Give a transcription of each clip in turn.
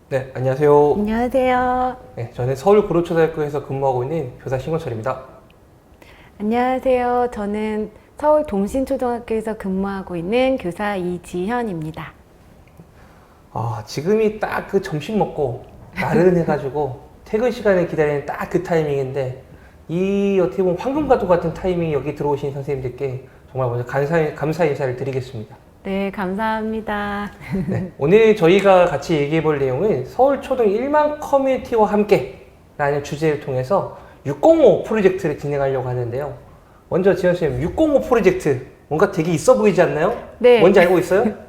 네, 안녕하세요. 안녕하세요. 네, 저는 서울고려초등학교에서 근무하고 있는 교사 신건철입니다. 안녕하세요. 저는 서울동신초등학교에서 근무하고 있는 교사 이지현입니다. 지금이 딱 그 점심 먹고 나른해가지고 퇴근 시간을 기다리는 딱 그 타이밍인데 이 어떻게 보면 황금과도 같은 타이밍에 여기 들어오신 선생님들께 정말 먼저 감사 인사를 드리겠습니다. 네, 감사합니다. 네, 오늘 저희가 같이 얘기해 볼 내용은 서울초등 1만 커뮤니티와 함께 라는 주제를 통해서 605 프로젝트를 진행하려고 하는데요. 먼저 지현 선생님, 605 프로젝트 뭔가 되게 있어 보이지 않나요? 네. 뭔지 알고 있어요?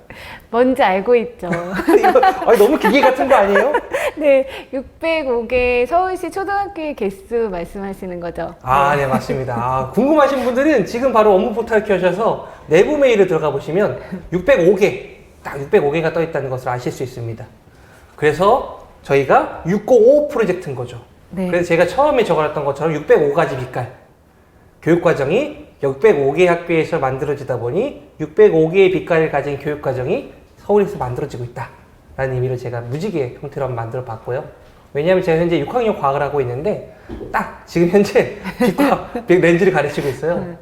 뭔지 알고 있죠. 이거 너무 기계 같은 거 아니에요? 네, 605개 서울시 초등학교의 개수 말씀하시는 거죠? 네, 맞습니다. 궁금하신 분들은 지금 바로 업무 포탈 켜셔서 내부 메일을 들어가 보시면 605개, 딱 605개가 떠 있다는 것을 아실 수 있습니다. 그래서 저희가 605 프로젝트인 거죠. 네. 그래서 제가 처음에 적어놨던 것처럼 605가지 빛깔. 교육과정이 605개 학교에서 만들어지다 보니 605개의 빛깔을 가진 교육과정이 서울에서 만들어지고 있다 라는 의미로 제가 무지개 형태로 한번 만들어 봤고요. 왜냐하면 제가 현재 6학년 과학을 하고 있는데 딱 지금 현재 빛과 렌즈를 가르치고 있어요.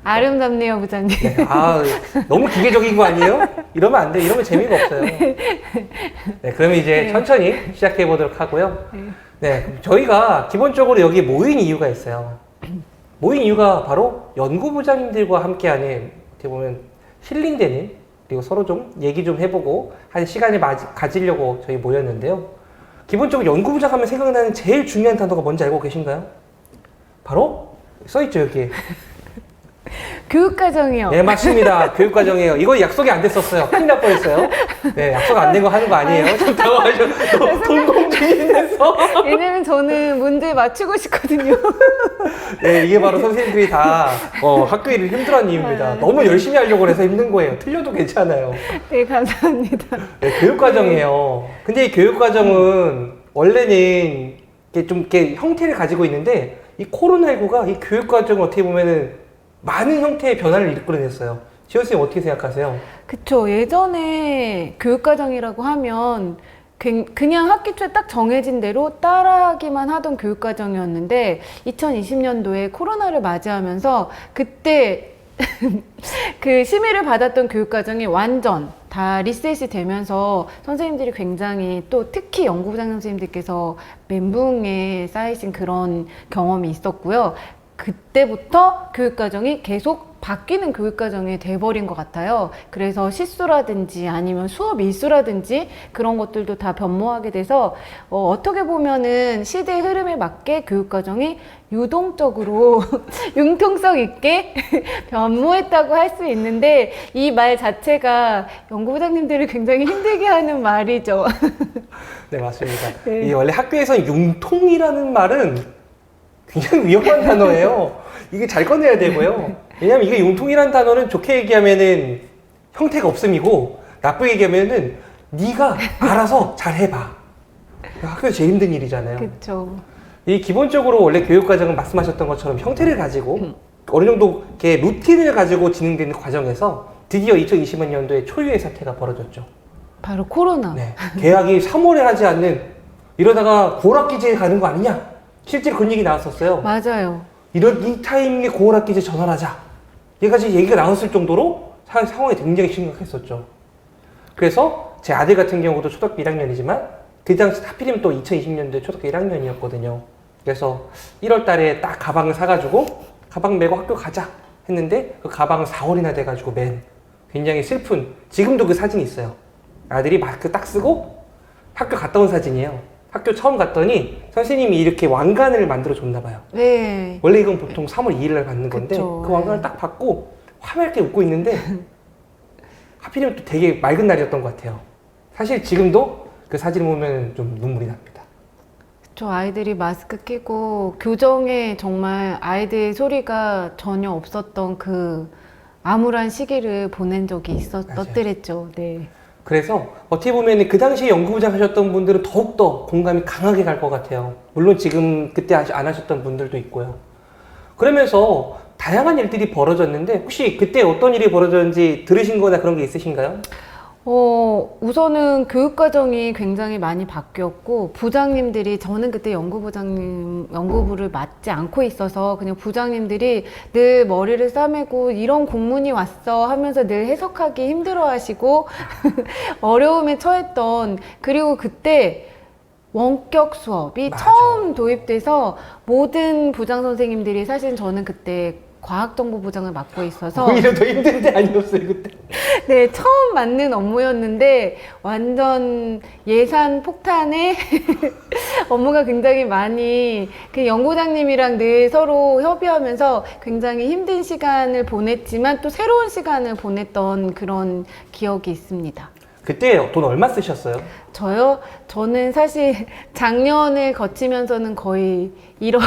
아름답네요, 부장님. 네, 너무 기계적인 거 아니에요? 이러면 안 돼. 이러면 재미가 없어요. 네, 그러면 이제 천천히 시작해 보도록 하고요. 네, 저희가 기본적으로 여기 모인 이유가 있어요. 모인 이유가 바로 연구부장님들과 함께하는 어떻게 보면 힐링되는 그리고 서로 좀 얘기 좀 해보고 한 시간을 가지려고 저희 모였는데요. 기본적으로 연구부장 하면 생각나는 제일 중요한 단어가 뭔지 알고 계신가요? 바로 써있죠 여기에. 교육과정이요. 네, 맞습니다. 교육과정이에요. 이거 약속이 안 됐었어요. 큰일 날 뻔했어요. 네, 약속 안 된 거 하는 거 아니에요. 좀 당황하셔서 동공주의돼서. 왜냐면 저는 문제 맞추고 싶거든요. 네, 이게 바로 선생님들이 다 학교 일을 힘들어하는 이유입니다. 너무 열심히 하려고 해서 힘든 거예요. 틀려도 괜찮아요. 네, 감사합니다. 네, 교육과정이에요. 근데 이 교육과정은 원래는 이렇게 형태를 가지고 있는데 이 코로나19가 이 교육과정을 어떻게 보면은 많은 형태의 변화를 이끌어냈어요. 지현 선생님 어떻게 생각하세요? 그쵸. 예전에 교육과정이라고 하면 그냥 학기 초에 딱 정해진 대로 따라하기만 하던 교육과정이었는데 2020년도에 코로나를 맞이하면서 그때 그 심의를 받았던 교육과정이 완전 다 리셋이 되면서 선생님들이 굉장히 또 특히 연구부장 선생님들께서 멘붕에 쌓이신 그런 경험이 있었고요. 그때부터 교육과정이 계속 바뀌는 교육과정이 돼버린 것 같아요. 그래서 실수라든지 아니면 수업 일수라든지 그런 것들도 다 변모하게 돼서 어떻게 보면은 시대의 흐름에 맞게 교육과정이 유동적으로 융통성 있게 변모했다고 할 수 있는데 이 말 자체가 연구부장님들을 굉장히 힘들게 하는 말이죠. 네, 맞습니다. 네. 이 원래 학교에서 융통이라는 말은 굉장히 위험한 단어예요. 이게 잘 꺼내야 되고요. 왜냐면 이게 융통이라는 단어는 좋게 얘기하면은 형태가 없음이고 나쁘게 얘기하면은 네가 알아서 잘 해봐. 학교에서 제일 힘든 일이잖아요. 그렇죠. 이 기본적으로 원래 교육과정은 말씀하셨던 것처럼 형태를 가지고 어느 정도 이렇게 루틴을 가지고 진행되는 과정에서 드디어 2020년도에 초유의 사태가 벌어졌죠. 바로 코로나. 네. 계약이 3월에 하지 않는 이러다가 고학기제에 가는 거 아니냐? 실제로 그런 얘기 나왔었어요. 맞아요. 이 타이밍에 고학기제 전환하자. 여기까지 얘기가 나왔을 정도로 상황이 굉장히 심각했었죠. 그래서 제 아들 같은 경우도 초등학교 1학년이지만 그 당시 하필이면 또 2020년도에 초등학교 1학년이었거든요. 그래서 1월 달에 딱 가방을 사가지고 가방 메고 학교 가자 했는데 그 가방은 4월이나 돼가지고 맨 굉장히 슬픈 지금도 그 사진이 있어요. 아들이 마스크 딱 쓰고 학교 갔다 온 사진이에요. 학교 처음 갔더니 선생님이 이렇게 왕관을 만들어 줬나 봐요. 네. 원래 이건 보통 3월 2일 날 받는 건데 그쵸. 그 왕관을 딱 받고 화맑게 웃고 있는데 하필이면 또 되게 맑은 날이었던 것 같아요. 사실 지금도 그 사진을 보면 좀 눈물이 납니다. 저 아이들이 마스크 끼고 교정에 정말 아이들의 소리가 전혀 없었던 그 암울한 시기를 보낸 적이 있었더랬죠. 네. 그래서 어떻게 보면 그 당시에 연구부장 하셨던 분들은 더욱더 공감이 강하게 갈 것 같아요. 물론 지금 그때 안 하셨던 분들도 있고요. 그러면서 다양한 일들이 벌어졌는데 혹시 그때 어떤 일이 벌어졌는지 들으신 거나 그런 게 있으신가요? 우선은 교육과정이 굉장히 많이 바뀌었고, 부장님들이, 저는 그때 연구부를 맡지 않고 있어서 그냥 부장님들이 늘 머리를 싸매고 이런 공문이 왔어 하면서 늘 해석하기 힘들어 하시고, 어려움에 처했던, 그리고 그때 원격 수업이 맞아. 처음 도입돼서 모든 부장 선생님들이 사실 저는 그때 과학정보부장을 맡고 있어서 오히려 더 힘든 데 아니었어요 그때. 네, 처음 맡는 업무였는데 완전 예산 폭탄에 업무가 굉장히 많이 그 연구장님이랑 늘 서로 협의하면서 굉장히 힘든 시간을 보냈지만 또 새로운 시간을 보냈던 그런 기억이 있습니다. 그때 돈 얼마 쓰셨어요? 저요? 저는 사실 작년을 거치면서는 거의 1억,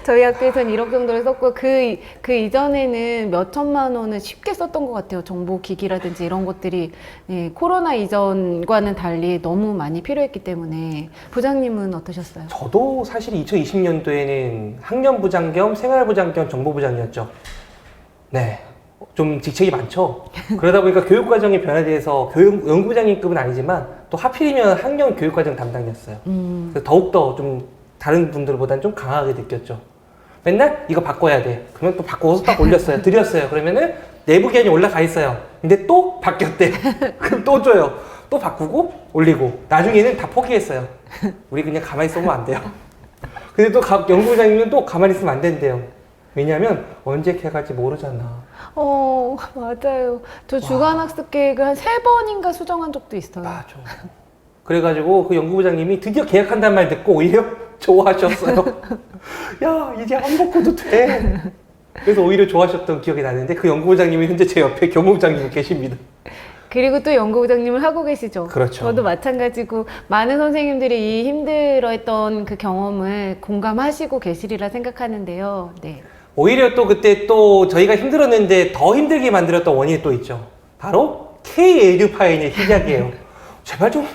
저희 학교에서는 1억 정도를 썼고, 그 이전에는 몇 천만 원을 쉽게 썼던 것 같아요. 정보기기라든지 이런 것들이, 예, 코로나 이전과는 달리 너무 많이 필요했기 때문에. 부장님은 어떠셨어요? 저도 사실 2020년도에는 학년부장 겸 생활부장 겸 정보부장이었죠. 네. 좀 직책이 많죠. 그러다 보니까 교육과정의 변화에 대해서 연구부장님급은 아니지만 또 하필이면 학년 교육과정 담당이었어요. 그래서 더욱더 좀 다른 분들보다는 좀 강하게 느꼈죠. 맨날 이거 바꿔야 돼. 그러면 또 바꿔서 딱 올렸어요. 드렸어요. 그러면은 내부 기한이 올라가 있어요. 근데 또 바뀌었대. 그럼 또 줘요. 또 바꾸고 올리고. 나중에는 다 포기했어요. 우리 그냥 가만히 있으면 안 돼요. 근데 또 연구부장님은 또 가만히 있으면 안 된대요. 왜냐면 언제 개갈지 모르잖아. 맞아요. 저 주간학습 계획을 한 3번인가 수정한 적도 있어요. 맞아. 그래가지고 그 연구부장님이 드디어 계약한다는 말 듣고 오히려 좋아하셨어요. 야, 이제 안 바꿔도 돼. 그래서 오히려 좋아하셨던 기억이 나는데 그 연구부장님이 현재 제 옆에 교무부장님 계십니다. 그리고 또 연구부장님을 하고 계시죠. 그렇죠. 저도 마찬가지고 많은 선생님들이 이 힘들어했던 그 경험을 공감하시고 계시리라 생각하는데요. 네. 오히려 또 그때 또 저희가 힘들었는데 더 힘들게 만들었던 원인이 또 있죠. 바로 K-에듀파인의 시작이에요. 제발 좀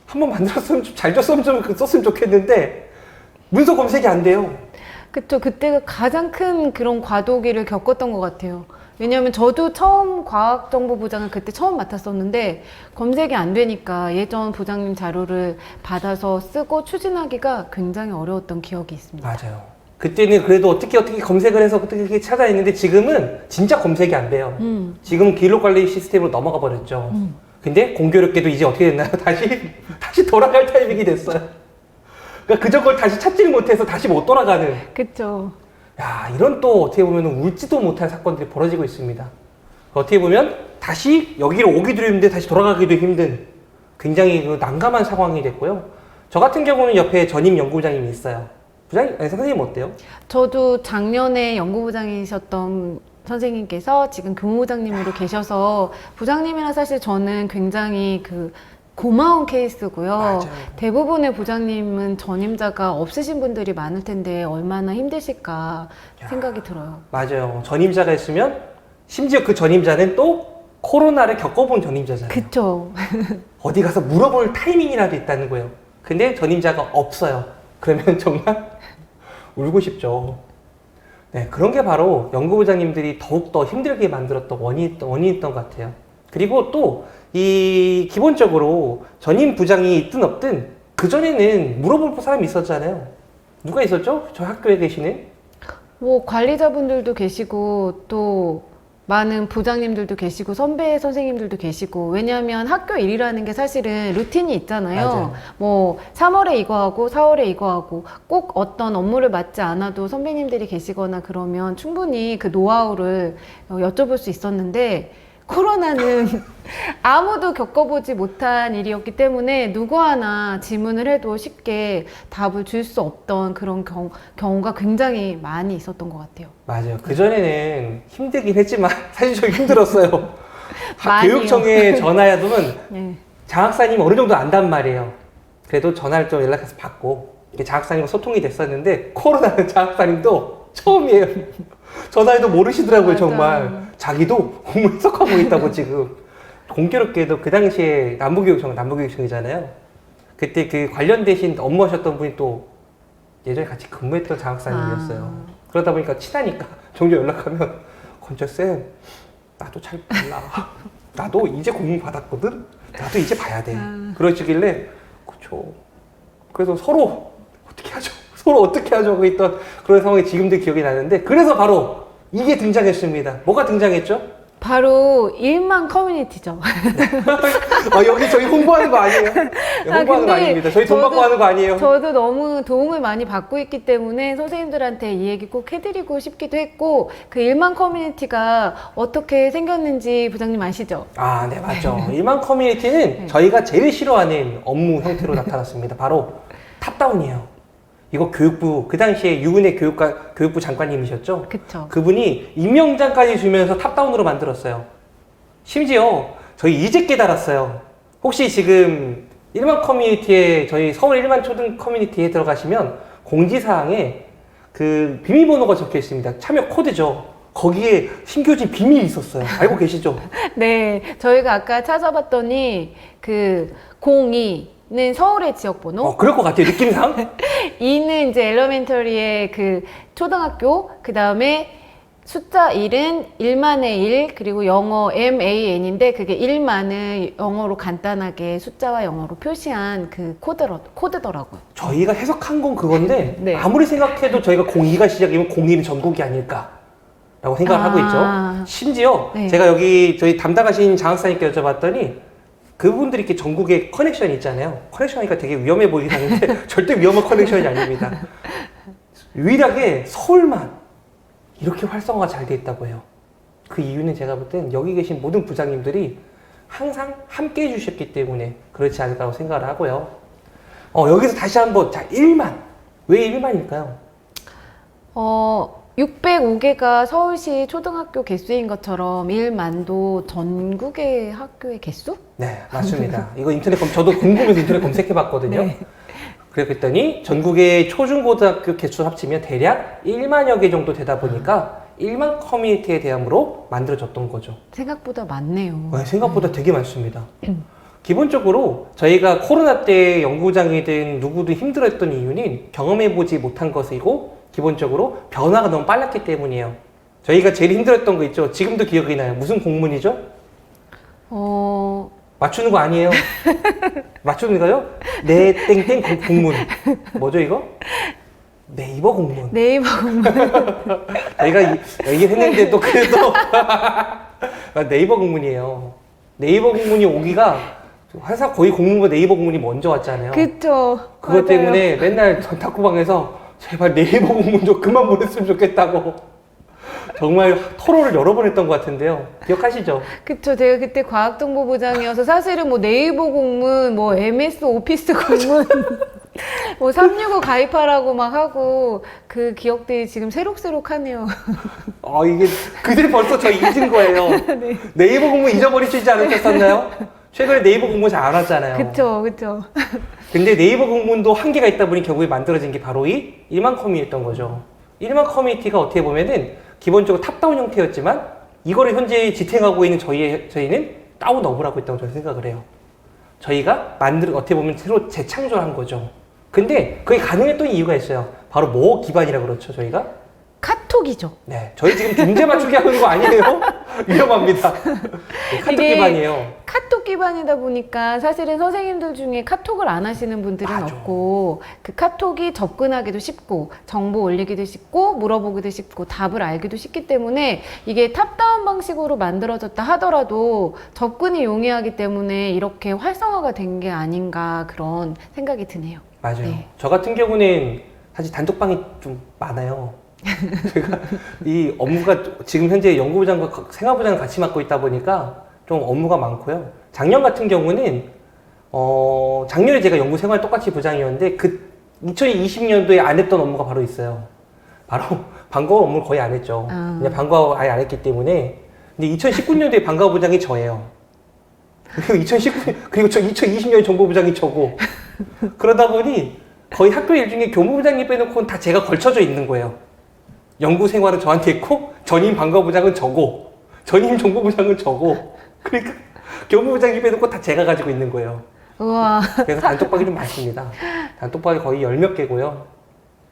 한번 만들었으면 좀 잘 썼으면 좋겠는데 문서 검색이 안 돼요. 그쵸. 그때가 가장 큰 그런 과도기를 겪었던 것 같아요. 왜냐하면 저도 처음 과학정보부장을 그때 처음 맡았었는데 검색이 안 되니까 예전 부장님 자료를 받아서 쓰고 추진하기가 굉장히 어려웠던 기억이 있습니다. 맞아요. 그때는 그래도 어떻게 검색을 해서 어떻게 찾아냈는데 지금은 진짜 검색이 안 돼요. 지금은 기록 관리 시스템으로 넘어가 버렸죠. 근데 공교롭게도 이제 어떻게 됐나요? 다시 돌아갈 타이밍이 됐어요. 그러니까 그저 걸 다시 찾지를 못해서 다시 못 돌아가는. 그쵸. 야, 이런 또 어떻게 보면 울지도 못할 사건들이 벌어지고 있습니다. 어떻게 보면 다시 여기로 오기도 힘든데 다시 돌아가기도 힘든 굉장히 그 난감한 상황이 됐고요. 저 같은 경우는 옆에 전임 연구부장님이 있어요. 부장님, 아니, 선생님 어때요? 저도 작년에 연구부장이셨던 선생님께서 지금 교무부장님으로 계셔서 부장님이랑 사실 저는 굉장히 그 고마운 케이스고요. 맞아요. 대부분의 부장님은 전임자가 없으신 분들이 많을 텐데 얼마나 힘드실까 생각이 들어요. 맞아요. 전임자가 있으면 심지어 그 전임자는 또 코로나를 겪어본 전임자잖아요. 그쵸. 어디 가서 물어볼 타이밍이라도 있다는 거예요. 근데 전임자가 없어요. 그러면 정말 울고 싶죠. 네, 그런 게 바로 연구부장님들이 더욱더 힘들게 만들었던 원인이었던 것 같아요. 그리고 또 기본적으로 전임 부장이 있든 없든 그전에는 물어볼 사람이 있었잖아요. 누가 있었죠? 저 학교에 계시는? 뭐 관리자분들도 계시고 또 많은 부장님들도 계시고 선배 선생님들도 계시고 왜냐하면 학교 일이라는 게 사실은 루틴이 있잖아요. 맞아요. 뭐 3월에 이거 하고 4월에 이거 하고 꼭 어떤 업무를 맡지 않아도 선배님들이 계시거나 그러면 충분히 그 노하우를 여쭤볼 수 있었는데 코로나는 아무도 겪어보지 못한 일이었기 때문에 누구 하나 질문을 해도 쉽게 답을 줄 수 없던 그런 경우가 굉장히 많이 있었던 것 같아요. 맞아요. 그전에는 힘들긴 했지만 사실 저 힘들었어요. 많이요. 교육청에 전화해두면 네. 장학사님 어느 정도 안단 말이에요. 그래도 전화를 좀 연락해서 받고 장학사님과 소통이 됐었는데 코로나는 장학사님도 처음이에요. 전화해도 모르시더라고요. 맞아. 정말 자기도 공부 해석하고 있다고 지금. 공교롭게도 그 당시에 남부교육청이잖아요. 그때 그 관련되신 업무하셨던 분이 또 예전에 같이 근무했던 장학사님이었어요. 그러다 보니까 친하니까 종종 연락하면 건철쌤 나도 잘 몰라. 나도 이제 공문 받았거든? 나도 이제 봐야 돼. 그러시길래, 그쵸. 그래서 서로 어떻게 하죠? 서로 어떻게 하죠? 하고 있던 그런 상황이 지금도 기억이 나는데, 그래서 바로 이게 등장했습니다. 뭐가 등장했죠? 바로 일만 커뮤니티죠. 여기 저희 홍보하는 거 아니에요? 홍보하는 거 근데 아닙니다. 저희 돈 받고 하는 거 아니에요? 저도 너무 도움을 많이 받고 있기 때문에 선생님들한테 이 얘기 꼭 해드리고 싶기도 했고, 그 일만 커뮤니티가 어떻게 생겼는지 부장님 아시죠? 아, 네, 맞죠. 일만 커뮤니티는 네. 저희가 제일 싫어하는 업무 형태로 나타났습니다. 바로 탑다운이에요. 이거 교육부, 그 당시에 유은혜 교육부 장관님이셨죠? 그쵸. 그분이 임명장까지 주면서 탑다운으로 만들었어요. 심지어 저희 이제 깨달았어요. 혹시 지금 일만 커뮤니티에, 저희 서울 일만 초등 커뮤니티에 들어가시면 공지사항에 그 비밀번호가 적혀 있습니다. 참여 코드죠. 거기에 신교진 비밀이 있었어요. 알고 계시죠? 네, 저희가 아까 찾아봤더니 그 02는 서울의 지역번호, 그럴 것 같아요. 느낌상. 2는 이제 엘러멘터리의 그 초등학교, 그 다음에 숫자 1은 1만의 1, 그리고 영어 MAN인데 그게 1만을 영어로 간단하게 숫자와 영어로 표시한 그 코드더라고요. 저희가 해석한 건 그건데 네. 아무리 생각해도 저희가 02가 시작이면 01은 전국이 아닐까라고 생각을 하고 있죠. 심지어 네. 제가 여기 저희 담당하신 장학사님께 여쭤봤더니 그분들이 이렇게 전국에 커넥션이 있잖아요. 커넥션이니까 되게 위험해 보이긴 하는데 절대 위험한 커넥션이 아닙니다. 유일하게 서울만 이렇게 활성화가 잘 돼 있다고 해요. 그 이유는 제가 볼 땐 여기 계신 모든 부장님들이 항상 함께 해주셨기 때문에 그렇지 않을까라고 생각을 하고요. 여기서 다시 한번, 자, 1만. 왜 1만일까요? 605개가 서울시 초등학교 개수인 것처럼 1만도 전국의 학교의 개수? 네, 맞습니다. 이거 저도 궁금해서 인터넷 검색해 봤거든요. 네. 그랬더니 전국의 초중고등학교 개수 합치면 대략 1만여 개 정도 되다 보니까 1만 커뮤니티에 대함으로 만들어졌던 거죠. 생각보다 많네요. 네, 생각보다 되게 많습니다. 기본적으로 저희가 코로나 때 연구부장이든 누구든 힘들었던 이유는 경험해보지 못한 것이고 기본적으로 변화가 너무 빨랐기 때문이에요. 저희가 제일 힘들었던 거 있죠? 지금도 기억이 나요. 무슨 공문이죠? 맞추는 거 아니에요. 맞추는 거요? 네, 땡땡 공문. 뭐죠, 이거? 네이버 공문. 네이버 공문. 저희가 얘기했는데도 그래도 네이버 공문이에요. 네이버 공문이 오기가 회사 거의 공문과 네이버 공문이 먼저 왔잖아요. 그쵸. 그것 맞아요. 때문에 맨날 탁구방에서 제발 네이버 공문 좀 그만 보냈으면 좋겠다고 정말 토론을 여러 번 했던 것 같은데요. 기억하시죠? 그쵸. 제가 그때 과학정보부장이어서 사실은 뭐 네이버 공문, 뭐 MS 오피스 공문, 뭐 365 가입하라고 막 하고 그 기억들이 지금 새록새록하네요. 이게 그들 벌써 저 잊은 거예요. 네. 네이버 공문 잊어버리시지 않으셨었나요? 최근에 네이버 공문 잘 안 왔잖아요. 그쵸, 그쵸. 근데 네이버 공문도 한계가 있다 보니 결국에 만들어진 게 바로 이 1만 커뮤니티였던 거죠. 1만 커뮤니티가 어떻게 보면은 기본적으로 탑다운 형태였지만 이거를 현재 지탱하고 있는 저희는 다운업을 하고 있다고 저는 생각을 해요. 저희가 어떻게 보면 새로 재창조한 거죠. 근데 그게 가능했던 이유가 있어요. 바로 뭐 기반이라 그렇죠, 저희가? 카톡이죠. 네, 저희 지금 문제 맞추기 하는 거 아니에요? 위험합니다. 네, 카톡 이게 기반이에요. 카톡 기반이다 보니까 사실은 선생님들 중에 카톡을 안 하시는 분들은 맞아. 없고, 그 카톡이 접근하기도 쉽고 정보 올리기도 쉽고 물어보기도 쉽고 답을 알기도 쉽기 때문에 이게 탑다운 방식으로 만들어졌다 하더라도 접근이 용이하기 때문에 이렇게 활성화가 된 게 아닌가 그런 생각이 드네요. 맞아요. 네. 저 같은 경우는 사실 단톡방이 좀 많아요. 제가 이 업무가 지금 현재 연구부장과 생활부장을 같이 맡고 있다 보니까 좀 업무가 많고요. 작년 같은 경우는 작년에 제가 연구생활 똑같이 부장이었는데 그 2020년도에 안 했던 업무가 바로 있어요. 바로 방과후 업무를 거의 안 했죠. 그냥 방과후 아예 안 했기 때문에. 근데 2019년도에 방과후 부장이 저예요. 그리고 저 2020년 정보부장이 저고. 그러다 보니 거의 학교 일 중에 교무부장님 빼놓고는 다 제가 걸쳐져 있는 거예요. 연구 생활은 저한테 있고 전임 방과부장은 저고 전임 정보부장은 저고 그러니까 교무부장님 빼놓고 다 제가 가지고 있는 거예요. 우와. 그래서 단톡방이 좀 많습니다. 단톡방이 거의 10몇 개고요.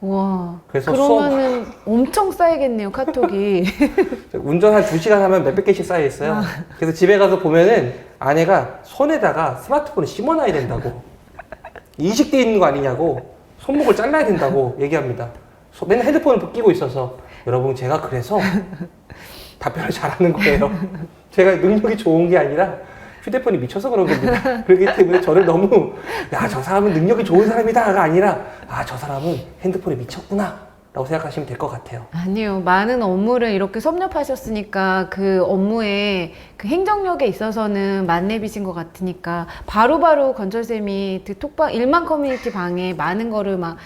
와. 그래서 그러면은 엄청 쌓이겠네요, 카톡이. 운전 한 2시간 하면 몇백 개씩 쌓여 있어요. 그래서 집에 가서 보면은 아내가 손에다가 스마트폰을 심어놔야 된다고. 이식돼 있는 거 아니냐고. 손목을 잘라야 된다고 얘기합니다. 맨날 핸드폰을 끼고 있어서. 여러분, 제가 그래서 답변을 잘하는 거예요. 제가 능력이 좋은 게 아니라 휴대폰이 미쳐서 그런 겁니다. 그렇기 때문에 저를 너무 야, 저 사람은 능력이 좋은 사람이다가 아니라 아, 저 사람은 핸드폰에 미쳤구나 라고 생각하시면 될 것 같아요. 아니요. 많은 업무를 이렇게 섭렵하셨으니까 그 업무에 그 행정력에 있어서는 만렙이신 것 같으니까 바로바로 건철쌤이 그 톡방 1만 커뮤니티 방에 많은 거를 막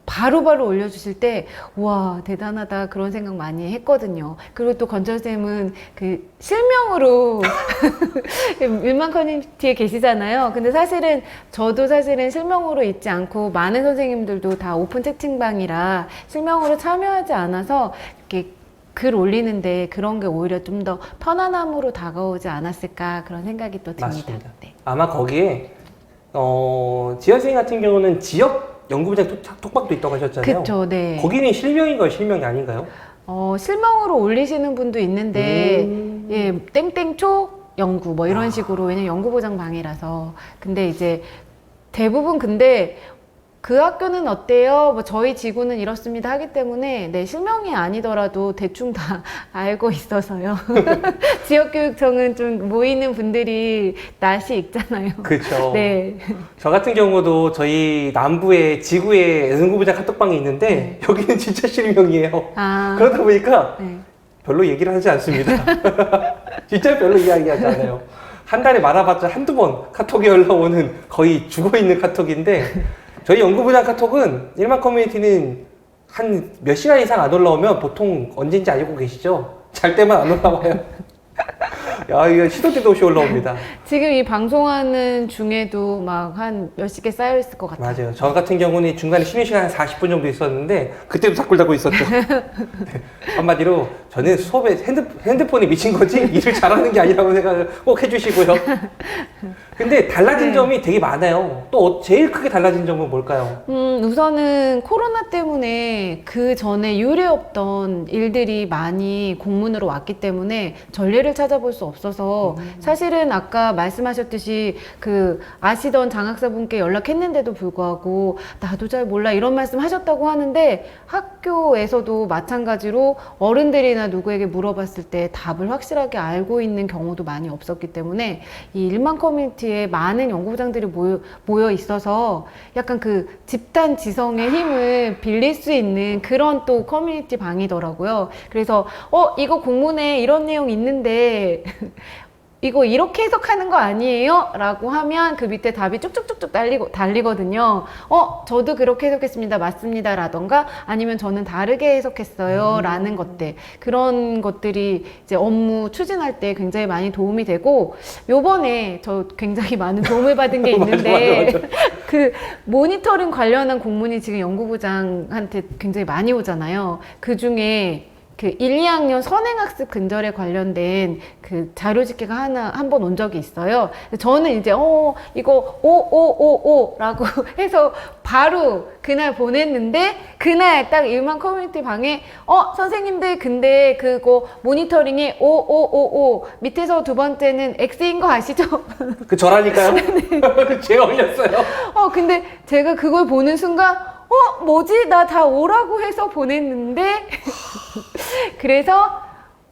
바로바로 올려주실 때, 와, 대단하다. 그런 생각 많이 했거든요. 그리고 또 건철쌤은 그 실명으로 1만 커뮤니티에 계시잖아요. 근데 사실은 저도 사실은 실명으로 있지 않고 많은 선생님들도 다 오픈 채팅방이라 실명으로 참여하지 않아서 이렇게 글 올리는데 그런 게 오히려 좀 더 편안함으로 다가오지 않았을까 그런 생각이 또 듭니다. 맞습니다. 네. 아마 거기에 지연 선생님 같은 경우는 지역 연구부장 톡방도 있다고 하셨잖아요. 그쵸, 네. 거기는 실명인가요? 실명이 아닌가요? 실명으로 올리시는 분도 있는데, 예, 땡땡초 연구, 뭐 이런 식으로, 왜냐면 연구보장 방이라서. 근데 이제 대부분 근데 그 학교는 어때요? 뭐 저희 지구는 이렇습니다 하기 때문에, 네, 실명이 아니더라도 대충 다 알고 있어서요. 지역교육청은 좀 모이는 분들이 낯이 익잖아요. 그렇죠. 네. 저 같은 경우도 저희 남부에 지구에 연구부장 카톡방이 있는데 여기는 진짜 실명이에요. 아, 그러다 보니까 네. 별로 얘기를 하지 않습니다. 진짜 별로 이야기하지 않아요. 한 달에 많아봤자 한두 번 카톡이 올라오는 거의 죽어있는 카톡인데 저희 연구부장 카톡은 1만 커뮤니티는 한 몇 시간 이상 안 올라오면 보통 언제인지 알고 계시죠? 잘 때만 안 올라와요. 야, 이거 시도 때도 없이 올라옵니다. 지금 이 방송하는 중에도 막 한 몇십 개 쌓여 있을 것 같아요. 맞아요. 저 같은 경우는 중간에 쉬는 시간 한 40분 정도 있었는데 그때도 댓글 달고 있었죠. 네. 한마디로 저는 수업에 핸드폰이 미친 거지 일을 잘하는 게 아니라고 생각을 꼭 해주시고요. 근데 달라진 점이 되게 많아요. 또 제일 크게 달라진 점은 뭘까요? 우선은 코로나 때문에 그 전에 유례없던 일들이 많이 공문으로 왔기 때문에 전례를 찾아볼 수 없어서 사실은 아까 말씀하셨듯이 그 아시던 장학사분께 연락했는데도 불구하고 나도 잘 몰라 이런 말씀 하셨다고 하는데 학교에서도 마찬가지로 어른들이나 누구에게 물어봤을 때 답을 확실하게 알고 있는 경우도 많이 없었기 때문에 이 1만 커뮤니티에 많은 연구부장들이 모여 있어서 약간 그 집단 지성의 힘을 빌릴 수 있는 그런 또 커뮤니티 방이더라고요. 그래서 이거 공문에 이런 내용 있는데 이거 이렇게 해석하는 거 아니에요? 라고 하면 그 밑에 답이 쭉쭉쭉쭉 달리거든요. 저도 그렇게 해석했습니다. 맞습니다. 라던가 아니면 저는 다르게 해석했어요. 라는 것들. 그런 것들이 이제 업무 추진할 때 굉장히 많이 도움이 되고 요번에 저 굉장히 많은 도움을 받은 게 있는데 맞아. 그 모니터링 관련한 공문이 지금 연구부장한테 굉장히 많이 오잖아요. 그 중에 그 1, 2학년 선행학습 근절에 관련된 그 자료 집계가 한 번 온 적이 있어요. 저는 이제 이거 5555라고 해서 바로 그날 보냈는데 그날 딱 1만 커뮤니티 방에 선생님들 근데 그거 모니터링에 5555 밑에서 두 번째는 X인 거 아시죠? 그 저라니까요. 제가 올렸어요. 근데 제가 그걸 보는 순간 뭐지? 나 다 오라고 해서 보냈는데 그래서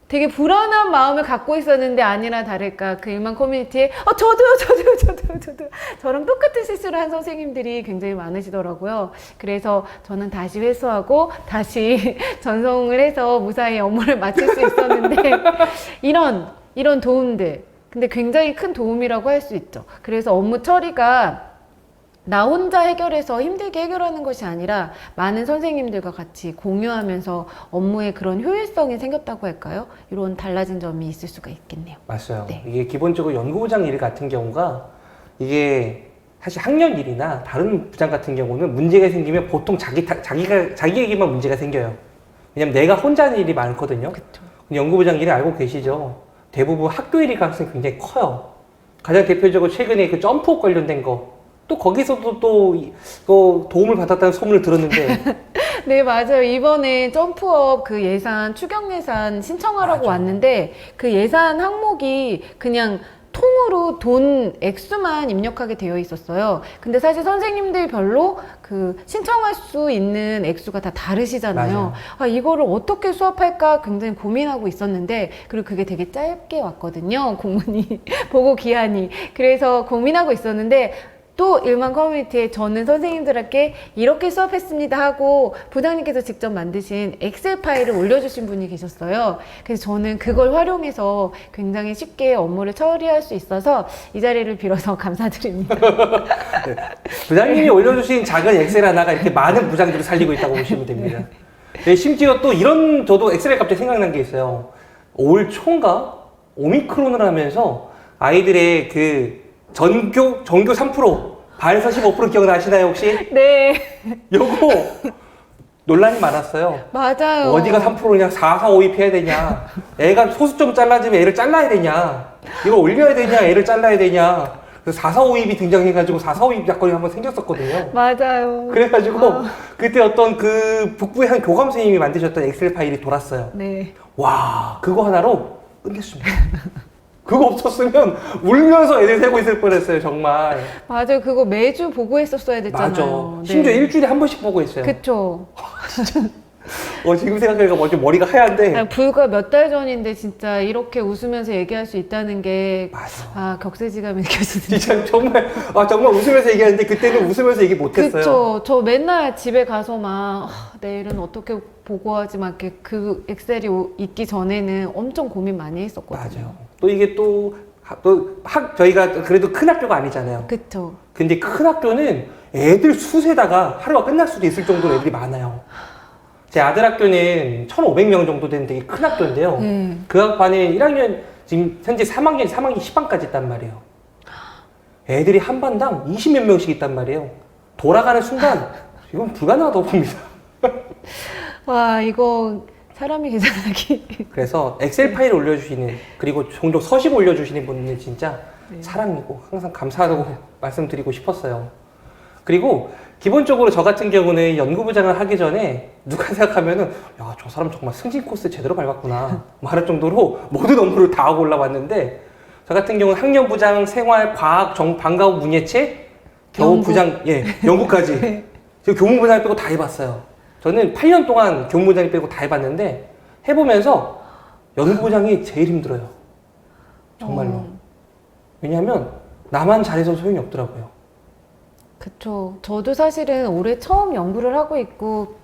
되게 불안한 마음을 갖고 있었는데 아니라 다를까 그 1만 커뮤니티에 저도요 저랑 똑같은 실수를 한 선생님들이 굉장히 많으시더라고요. 그래서 저는 다시 회수하고 다시 전송을 해서 무사히 업무를 마칠 수 있었는데 이런 도움들 근데 굉장히 큰 도움이라고 할 수 있죠. 그래서 업무 처리가 나 혼자 해결해서 힘들게 해결하는 것이 아니라 많은 선생님들과 같이 공유하면서 업무에 그런 효율성이 생겼다고 할까요? 이런 달라진 점이 있을 수가 있겠네요. 맞아요. 네. 이게 기본적으로 연구부장 일 같은 경우가 이게 사실 학년 일이나 다른 부장 같은 경우는 문제가 생기면 보통 자기에게만 문제가 생겨요. 왜냐면 내가 혼자 하는 일이 많거든요. 그쵸. 연구부장 일을 알고 계시죠? 대부분 학교 일이 가능성이 굉장히 커요. 가장 대표적으로 최근에 그 점프업 관련된 거. 또 거기서도 또 도움을 받았다는 소문을 들었는데 네, 맞아요. 이번에 점프업 그 예산, 추경 예산 신청하라고 맞아. 왔는데 그 예산 항목이 그냥 통으로 돈 액수만 입력하게 되어 있었어요. 근데 사실 선생님들 별로 그 신청할 수 있는 액수가 다 다르시잖아요. 맞아요. 아, 이거를 어떻게 수업할까 굉장히 고민하고 있었는데, 그리고 그게 되게 짧게 왔거든요. 공문이, 보고 기한이. 그래서 고민하고 있었는데, 또 일반 커뮤니티에 저는 선생님들에게 이렇게 수업했습니다 하고 부장님께서 직접 만드신 엑셀 파일을 올려주신 분이 계셨어요. 그래서 저는 그걸 활용해서 굉장히 쉽게 업무를 처리할 수 있어서 이 자리를 빌어서 감사드립니다. 부장님이 올려주신 작은 엑셀 하나가 이렇게 많은 부장들을 살리고 있다고 보시면 됩니다. 네, 심지어 또 이런, 저도 엑셀에 갑자기 생각난 게 있어요. 올 초인가? 오미크론을 하면서 아이들의 그 전교 3%, 반에서 15% 기억나시나요, 혹시? 네, 요거 논란이 많았어요. 맞아요. 어디가 3%냐, 4, 4, 5, 2 해야 되냐. 애가 소수점 잘라주면 애를 잘라야 되냐. 이걸 올려야 되냐, 애를 잘라야 되냐. 그래서 4, 4, 5, 2이 등장해가지고 4, 4, 5, 2 사건이 한번 생겼었거든요. 맞아요. 그래가지고 그때 어떤 그 북부의 한 교감 선생님이 만드셨던 엑셀 파일이 돌았어요. 네. 와, 그거 하나로 끝냈습니다. 그거 없었으면 울면서 애들 세고 있을 뻔했어요, 정말. 맞아요. 그거 매주 보고했었어야 됐잖아요. 맞아. 네. 심지어 일주일에 한 번씩 보고 있어요. 그쵸. 지금 생각하니까 먼저 머리가 하얀데. 아니, 불과 몇 달 전인데 진짜 이렇게 웃으면서 얘기할 수 있다는 게 맞아. 아, 격세지감이 느껴지는데. 진짜 정말 웃으면서 얘기하는데 그때는 웃으면서 얘기 못했어요. 그쵸. 저 맨날 집에 가서 막 내일은 어떻게 보고하지 막 이렇게 그 엑셀이 있기 전에는 엄청 고민 많이 했었거든요. 맞아요. 또 이게 저희가 그래도 큰 학교가 아니잖아요. 그쵸. 근데 큰 학교는 애들 수세다가 하루가 끝날 수도 있을 정도로 애들이 많아요. 제 아들 학교는 1,500명 정도 되는 되게 큰 학교인데요. 그 학반에 1학년, 지금 현재 3학년 10반까지 있단 말이에요. 애들이 한 반당 20몇 명씩 있단 말이에요. 돌아가는 순간 이건 불가능하다고 봅니다. 와, 이거 사람이 계산하기. 그래서 엑셀 파일 올려주시는, 그리고 종종 서식 올려주시는 분은 진짜 사랑이고 항상 감사하다고 말씀드리고 싶었어요. 그리고 기본적으로 저 같은 경우는 연구부장을 하기 전에 누가 생각하면은 야, 저 사람 정말 승진 코스 제대로 밟았구나 말할 정도로 모든 업무를 다 하고 올라왔는데, 저 같은 경우는 학년부장, 생활, 과학, 방과후, 문예체, 겨우 부장, 연구까지 지금 교무부장 빼고 다 해봤어요. 저는 8년 동안 교무부장 빼고 다 해봤는데 해보면서 연구부장이 제일 힘들어요. 정말로. 왜냐하면 나만 잘해서 소용이 없더라고요. 그쵸. 저도 사실은 올해 처음 연구를 하고 있고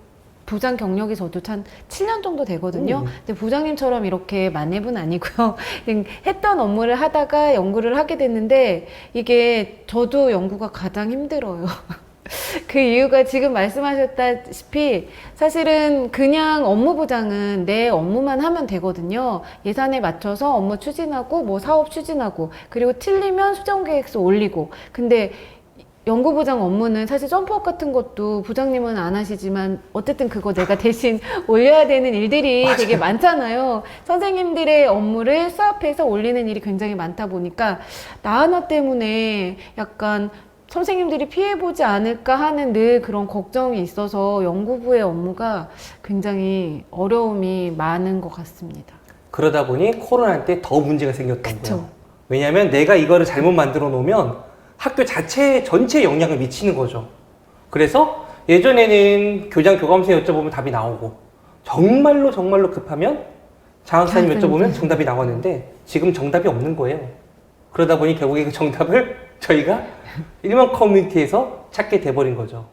부장 경력이 저도 한 7년 정도 되거든요. 근데 부장님처럼 이렇게 만렙은 아니고요. 그냥 했던 업무를 하다가 연구를 하게 됐는데 이게 저도 연구가 가장 힘들어요. 그 이유가 지금 말씀하셨다시피 사실은 그냥 업무부장은 내 업무만 하면 되거든요. 예산에 맞춰서 업무 추진하고 뭐 사업 추진하고 그리고 틀리면 수정계획서 올리고. 근데 연구부장 업무는 사실 점프업 같은 것도 부장님은 안 하시지만 어쨌든 그거 내가 대신 올려야 되는 일들이 맞아요. 되게 많잖아요. 선생님들의 업무를 수합해서 올리는 일이 굉장히 많다 보니까 나 하나 때문에 약간 선생님들이 피해보지 않을까 하는 늘 그런 걱정이 있어서 연구부의 업무가 굉장히 어려움이 많은 것 같습니다. 그러다 보니 코로나 때 더 문제가 생겼던 그쵸. 거예요. 왜냐하면 내가 이거를 잘못 만들어 놓으면 학교 자체 전체에 영향을 미치는 거죠. 그래서 예전에는 교감생이 여쭤보면 답이 나오고, 정말로 급하면 장학사님 여쭤보면 정답이 나왔는데 지금 정답이 없는 거예요. 그러다 보니 결국에 그 정답을 저희가 일반 커뮤니티에서 찾게 돼버린 거죠.